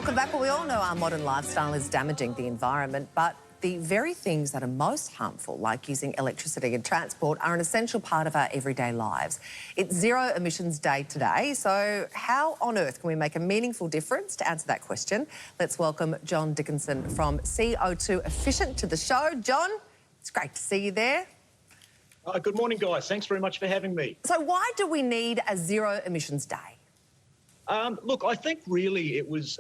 Welcome back. Well, we all know our modern lifestyle is damaging the environment, but the very things that are most harmful, like using electricity and transport, are an essential part of our everyday lives. It's Zero Emissions Day today, so how on earth can we make a meaningful difference? To answer that question, let's welcome John Dickinson from Co2efficient to the show. John, it's great to see you there. Good morning, guys. Thanks very much for having me. So why do we need a Zero Emissions Day? Look, I think really it was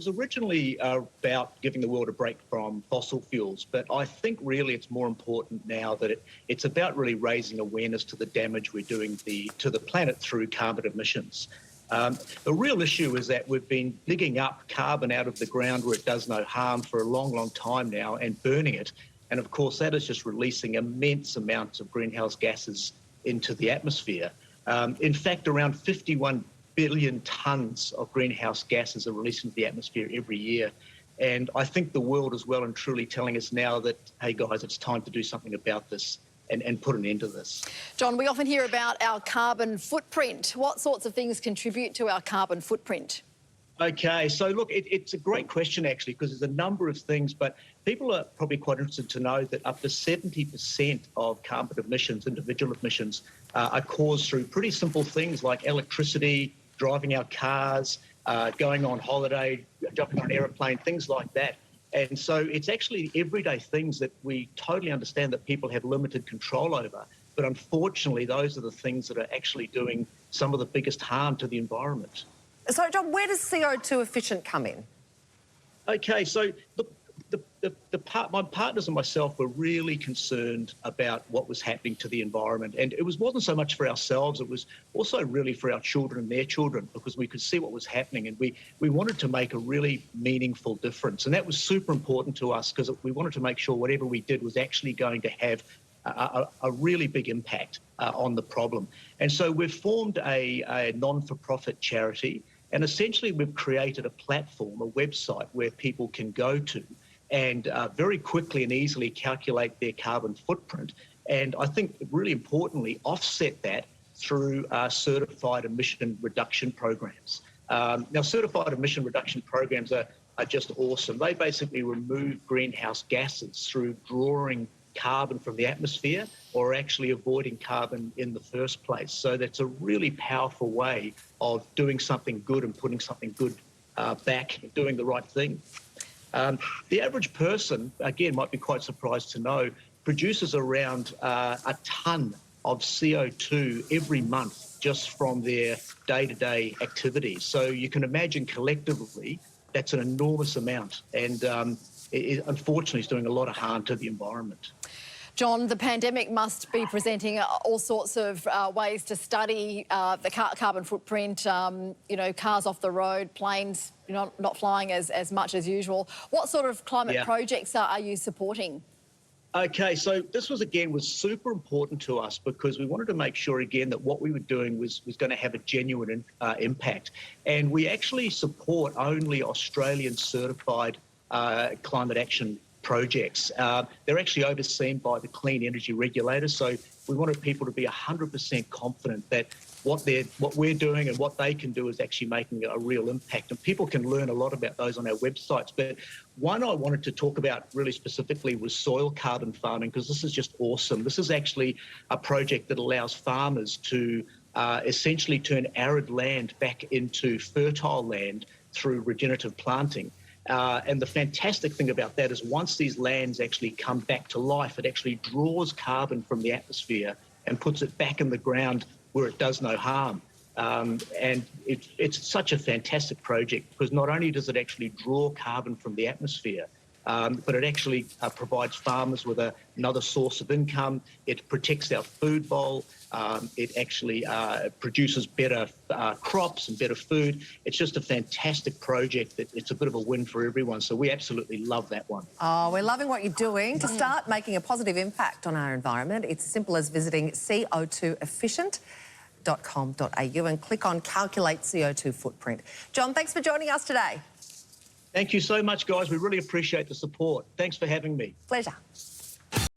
originally about giving the world a break from fossil fuels, but I think really it's more important now that it's about really raising awareness to the damage we're doing to the planet through carbon emissions. The real issue is that we've been digging up carbon out of the ground where it does no harm for a long, long time now and burning it. And of course, that is just releasing immense amounts of greenhouse gases into the atmosphere. In fact, around 51 billion tonnes of greenhouse gases are released into the atmosphere every year. And I think the world is well and truly telling us now that, hey guys, it's time to do something about this and put an end to this. John, we often hear about our carbon footprint. What sorts of things contribute to our carbon footprint? Okay, so look, it's a great question actually, because there's a number of things, but people are probably quite interested to know that up to 70% of carbon emissions, individual emissions, are caused through pretty simple things like electricity, driving our cars, going on holiday, jumping on an aeroplane, things like that. And so it's actually everyday things that we totally understand that people have limited control over. But unfortunately, those are the things that are actually doing some of the biggest harm to the environment. So, John, where does Co2efficient come in? Okay, so my partners and myself were really concerned about what was happening to the environment. And it wasn't so much for ourselves, it was also really for our children and their children, because we could see what was happening and we wanted to make a really meaningful difference. And that was super important to us because we wanted to make sure whatever we did was actually going to have a really big impact on the problem. And so we've formed a non-for-profit charity. And essentially, we've created a platform, a website where people can go to and very quickly and easily calculate their carbon footprint. And I think really importantly, offset that through certified emission reduction programs. Now, certified emission reduction programs are just awesome. They basically remove greenhouse gases through drawing carbon from the atmosphere or actually avoiding carbon in the first place. So that's a really powerful way of doing something good and putting something good back, doing the right thing. The average person, again, might be quite surprised to know, produces around a tonne of CO2 every month just from their day-to-day activities. So you can imagine collectively that's an enormous amount, and it unfortunately is doing a lot of harm to the environment. John, the pandemic must be presenting all sorts of ways to study the carbon footprint, you know, cars off the road, planes not flying as much as usual. What sort of climate projects are you supporting? Okay, so this was super important to us because we wanted to make sure again that what we were doing was going to have a genuine impact. And we actually support only Australian certified climate action projects. They're actually overseen by the clean energy regulator, so we wanted people to be 100% confident that what we're doing and what they can do is actually making a real impact. And people can learn a lot about those on our websites. But one I wanted to talk about really specifically was soil carbon farming, because this is just awesome. This is actually a project that allows farmers to essentially turn arid land back into fertile land through regenerative planting. And the fantastic thing about that is once these lands actually come back to life, it actually draws carbon from the atmosphere and puts it back in the ground where it does no harm. And it's such a fantastic project because not only does it actually draw carbon from the atmosphere, but it actually provides farmers with another source of income. It protects our food bowl. It actually produces better crops and better food. It's just a fantastic project. It's a bit of a win for everyone. So we absolutely love that one. Oh, we're loving what you're doing. To start making a positive impact on our environment, it's as simple as visiting Co2efficient.com.au and click on Calculate CO2 Footprint. John, thanks for joining us today. Thank you so much, guys. We really appreciate the support. Thanks for having me. Pleasure.